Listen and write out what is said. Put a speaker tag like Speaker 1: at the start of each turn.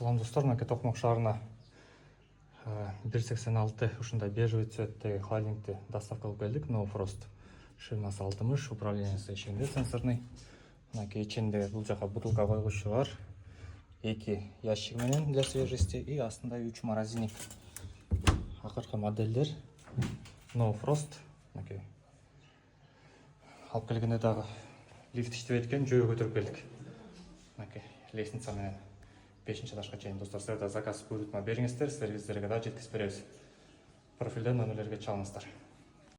Speaker 1: Салам достар, мына Токмок шаарына 186 ушундай бежевый цветтеги холодильникти доставка кылып келдик. No Frost ширмасы 60, управлениясы ишигинде сенсорный. Мынакей ичинде бул жака бутылка койгучу бар. 2 ящик менен для свежести и астында 3 морозильник. Акыркы модельдер No Frost. Мынакей. Алып келгенде дагы лифт иштебейт экен, жөө көтөрүп келдик. Мынакей лестница менен 5-ші этажга чейин достар, силерде заказ буйрутма бериңиздер, силерге да жеткизип беребиз. Профилден номерлерге чалыңыздар.